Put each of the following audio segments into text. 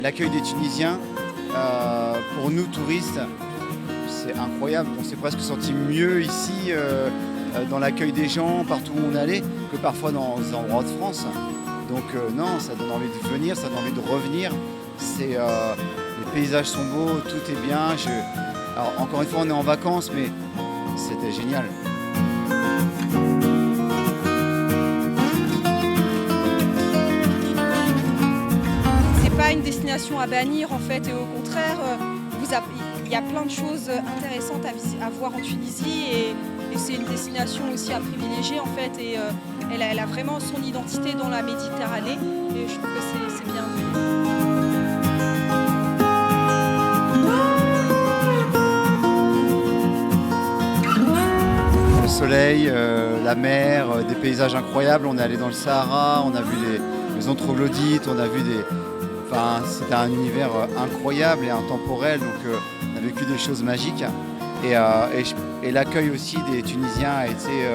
L'accueil des Tunisiens, pour nous touristes, c'est incroyable. On s'est presque senti mieux ici, dans l'accueil des gens, partout où on allait, que parfois dans les endroits de France. Donc non, ça donne envie de venir, ça donne envie de revenir. Les paysages sont beaux, tout est bien. Alors encore une fois, on est en vacances, mais c'était génial. C'est pas une destination à bannir en fait, et au contraire, il y a plein de choses intéressantes à voir en Tunisie et c'est une destination aussi à privilégier en fait et elle a vraiment son identité dans la Méditerranée et je trouve que c'est bien vu. Le soleil, la mer, des paysages incroyables. On est allé dans le Sahara, on a vu les troglodytes, on a vu c'était un univers incroyable et intemporel, donc on a vécu des choses magiques. Et l'accueil aussi des Tunisiens a été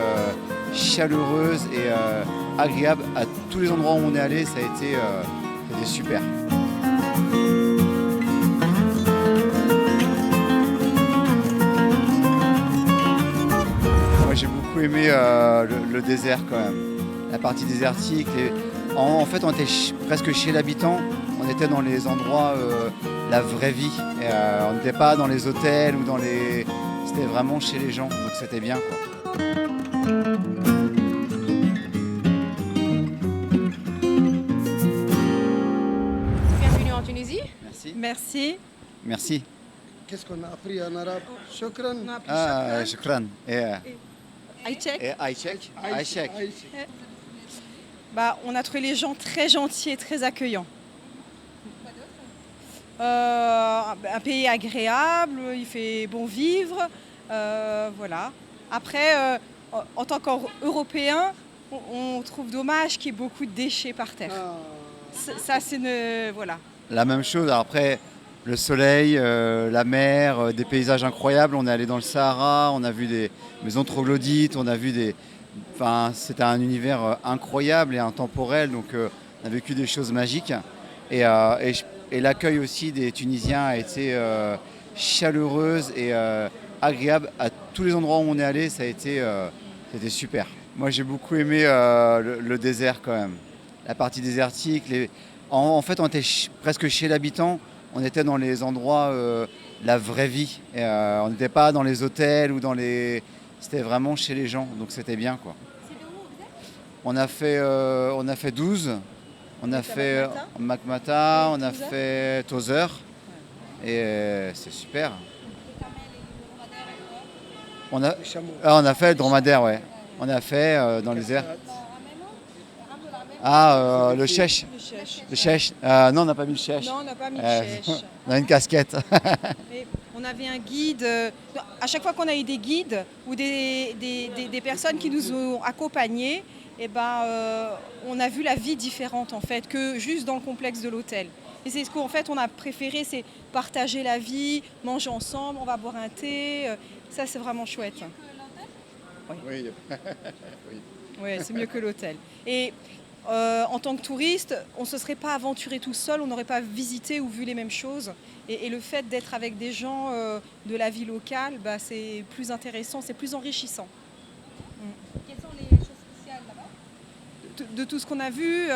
chaleureuse et agréable. À tous les endroits où on est allé, ça a été super. Moi j'ai beaucoup aimé le désert quand même, la partie désertique. En fait on était presque chez l'habitant, on était dans les endroits, la vraie vie. On n'était pas dans les hôtels ou c'était vraiment chez les gens, donc c'était bien quoi. Bienvenue en Tunisie. Merci. Merci. Merci. Qu'est-ce qu'on a appris en arabe? Shukran. On a appris Shukran. Aïchek. Et Aïchek. On a trouvé les gens très gentils et très accueillants. Un pays agréable, il fait bon vivre, voilà. Après, en tant qu'Européens, on trouve dommage qu'il y ait beaucoup de déchets par terre. Ça, c'est voilà. La même chose. Alors après, le soleil, la mer, des paysages incroyables. On est allé dans le Sahara, on a vu des maisons troglodytes, on a vu c'était un univers incroyable et intemporel, donc on a vécu des choses magiques. Et l'accueil aussi des Tunisiens a été chaleureuse et agréable. À tous les endroits où on est allé, c'était super. Moi j'ai beaucoup aimé le désert quand même, la partie désertique. En fait on était presque chez l'habitant, on était dans les endroits, la vraie vie. On n'était pas dans les hôtels ou c'était vraiment chez les gens, donc c'était bien quoi. On a fait 12. On a fait Makmata, on a fait Tozeur et c'est super. On a fait le dromadaire, ouais. On a fait dans les airs. Le chèche. Le chèche. Non, on n'a pas mis le chèche. Non, on n'a pas mis le chèche. On a une casquette. On avait un guide. À chaque fois qu'on a eu des guides ou des personnes qui nous ont accompagnés, on a vu la vie différente en fait que juste dans le complexe de l'hôtel. Et c'est ce qu'en fait on a préféré, c'est partager la vie, manger ensemble, on va boire un thé. Ça c'est vraiment chouette. Oui. Oui, c'est mieux que l'hôtel. Et en tant que touriste, on ne se serait pas aventuré tout seul, on n'aurait pas visité ou vu les mêmes choses. Et le fait d'être avec des gens de la vie locale, c'est plus intéressant, c'est plus enrichissant. Quelles sont les choses spéciales là-bas? De tout ce qu'on a vu,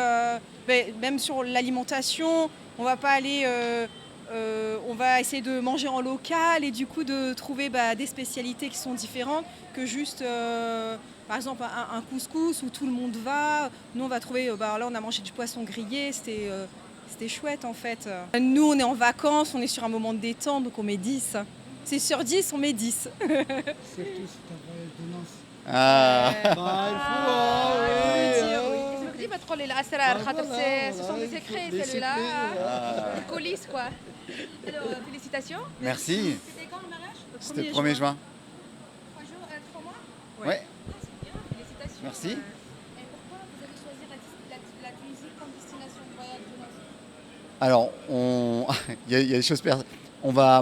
même sur l'alimentation, on va pas aller, on va essayer de manger en local et du coup de trouver des spécialités qui sont différentes que juste, par exemple, un couscous où tout le monde va. Nous, on va trouver, là, on a mangé du poisson grillé, c'était chouette en fait. Nous, on est en vacances, on est sur un moment de détente, donc on met 10. C'est sur 10, on met 10. Surtout si t'as voyage de noces. Je dis pas trop les asrar, ce sont des secrets celui-là, des coulisses quoi. Alors, félicitations. Merci. C'était quand le mariage? C'était le 1er juin. 3 jours, 3 mois? Ouais. C'est bien, félicitations. Merci. Et pourquoi vous avez choisi la Tunisie comme destination de voyage de noces? Alors, il y a des choses.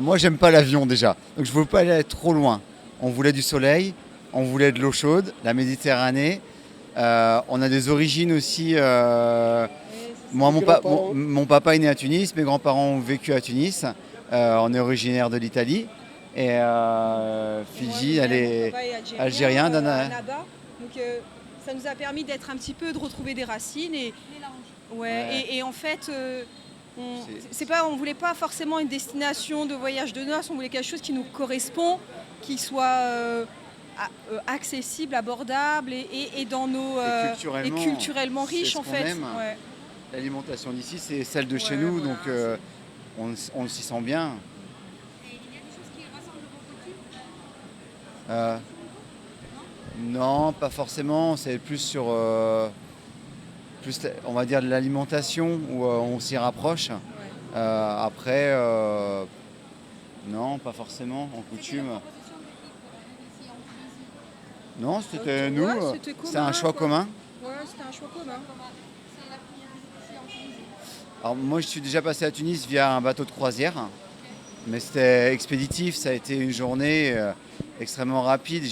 Moi, j'aime pas l'avion déjà, donc je veux pas aller trop loin. On voulait du soleil, on voulait de l'eau chaude, la Méditerranée. On a des origines aussi Moi, Tes grands-parents? mon papa est né à Tunis, mes grands-parents ont vécu à Tunis. On est originaire de l'Italie. Et Fidji, elle Mon est papa est algérien. à Naba. Donc ça nous a permis d'être un petit peu, de retrouver des racines. Et, ouais, Ouais. et en fait, C'est- on voulait pas forcément une destination de voyage de noces, on voulait quelque chose qui nous correspond, qui soit accessible, abordable et dans nos culturellement, et culturellement c'est riche ce en qu'on fait. aime. Ouais. L'alimentation d'ici, c'est celle de chez Ouais, nous, voilà, donc on s'y sent bien. Euh, non, pas forcément. C'est plus sur, on va dire, de l'alimentation où on s'y rapproche. Après, non, pas forcément en coutume. Non, c'était nous. Ouais, c'était C'est un commun, choix quoi. commun. Ouais, c'était un choix commun. Alors moi, je suis déjà passé à Tunis via un bateau de croisière, mais c'était expéditif. Ça a été une journée extrêmement rapide.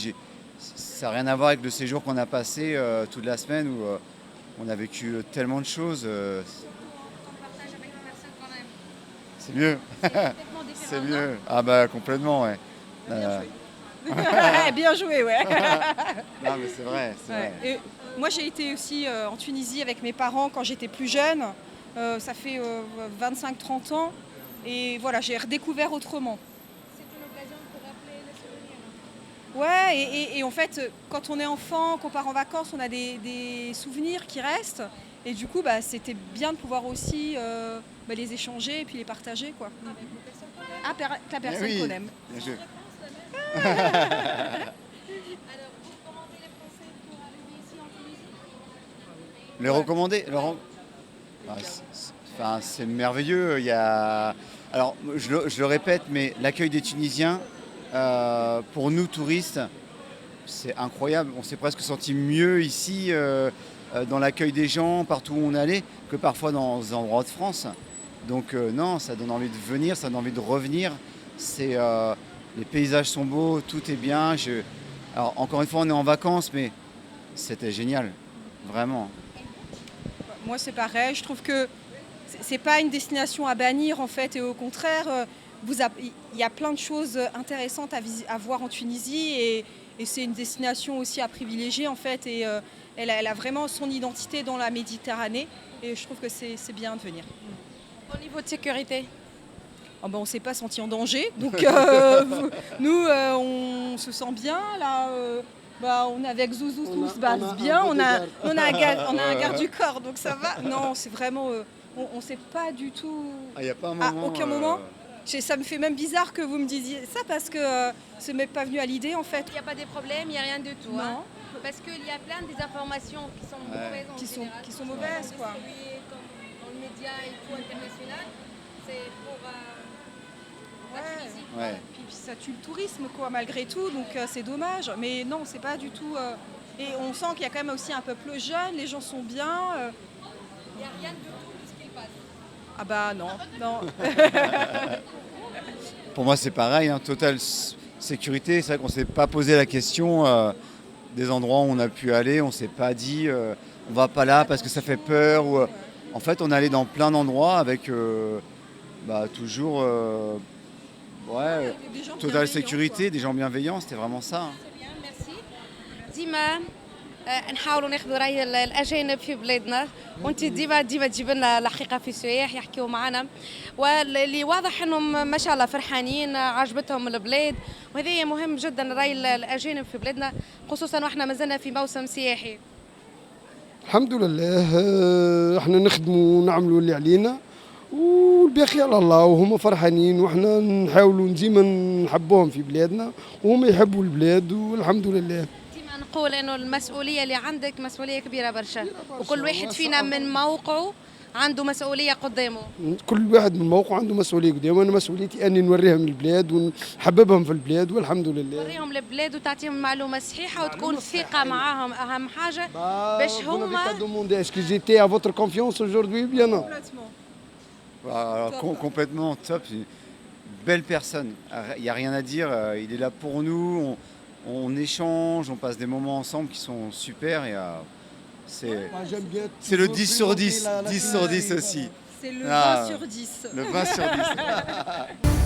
Ça n'a rien à voir avec le séjour qu'on a passé toute la semaine où on a vécu tellement de choses. C'est mieux. C'est mieux. Ah bah complètement, ouais. Euh, Bien joué, ouais. non mais c'est vrai, c'est Ouais. vrai. Et moi, j'ai été aussi en Tunisie avec mes parents quand j'étais plus jeune. Ça fait 25-30 ans. Et voilà, j'ai redécouvert autrement. C'est une occasion pour rappeler les souvenirs. Ouais, et en fait, quand on est enfant, qu'on part en vacances, on a des souvenirs qui restent. Et du coup, bah, c'était bien de pouvoir aussi les échanger et puis les partager, quoi. Avec la personne Eh oui, qu'on aime. bien joué. Alors, vous recommandez les Français pour arriver ici en Tunisie? Le recommander c'est merveilleux. Il y a... Alors, je le répète, mais l'accueil des Tunisiens, pour nous, touristes, c'est incroyable. On s'est presque senti mieux ici, dans l'accueil des gens, partout où on allait, que parfois dans des endroits de France. Donc, non, ça donne envie de venir, ça donne envie de revenir. Les paysages sont beaux, tout est bien. Alors, encore une fois, on est en vacances, mais c'était génial, vraiment. Moi, c'est pareil. Je trouve que c'est pas une destination à bannir, en fait. Et au contraire, il y a plein de choses intéressantes à voir en Tunisie. Et c'est une destination aussi à privilégier, en fait. Et elle a vraiment son identité dans la Méditerranée. Et je trouve que c'est bien de venir. Au niveau de sécurité? Oh ben, on ne s'est pas senti en danger. Donc, nous, on se sent bien. Là, on est avec Zouzou, tout se passe bien. On a un garde du corps, donc ça va. Non, c'est vraiment... on ne sait pas du tout... Il n'y a pas un À moment. aucun moment. Ça me fait même bizarre que vous me disiez ça parce que ça m'est pas venu à l'idée en fait. Il n'y a pas de problème, il n'y a rien du tout. Non. Hein. Parce qu'il y a plein de désinformations qui sont mauvaises en général, qui sont mauvaises, quoi. distribuées comme dans le média et tout international. C'est pour la Tunisie. Ouais. Puis ça tue le tourisme quoi malgré tout donc c'est dommage. Mais non c'est pas du tout. Et on sent qu'il y a quand même aussi un peuple jeune, les gens sont bien. Il n'y a rien du tout de ce qu'il passe. Ah bah non non. Pour moi, c'est pareil, hein, totale sécurité. C'est vrai qu'on ne s'est pas posé la question des endroits où on a pu aller. On ne s'est pas dit on va pas là parce que ça fait peur. En fait, on est allé dans plein d'endroits avec toujours Des gens totale bienveillants, sécurité, quoi. des gens bienveillants. C'était vraiment ça. Hein. Très bien, merci. ديما نحاولوا ناخذوا راي الاجانب في بلادنا وانت ديما تجيب لنا الحقيقه في السياح يحكيوا معنا واللي واضح انهم ما شاء الله فرحانين عجبتهم البلاد وهذا مهم جدا راي الاجانب في بلادنا خصوصا واحنا مازلنا في موسم سياحي. الحمد لله احنا نخدموا ونعملوا اللي علينا والباقي على الله وهم فرحانين وحنا نحاولوا ديما نحبوهم في بلادنا وهم يحبوا البلاد والحمد لله. ديما نقول انه المسؤوليه اللي عندك مسؤوليه كبيره برشا وكل واحد ما فينا شاء الله. من موقعه عنده مسؤوليه قدامه. كل واحد من موقعه عنده مسؤوليه قدامه، انا مسؤوليتي اني نوريهم البلاد ونحببهم في البلاد والحمد لله. توريهم البلاد وتعطيهم معلومه صحيحه وتكون الثقه معاهم اهم حاجه باش Vous n'avez هما pas demandé est-ce que j'étais à votre confiance aujourd'hui bien non. Complètement. Alors, Top. complètement top. Une belle personne. Il n'y a rien à dire. Il est là pour nous. On échange, on passe des moments ensemble qui sont super. Et C'est le 10 sur 10, 10 sur 10 aussi. C'est le Ah. 20 sur 10. Le 20 sur 10.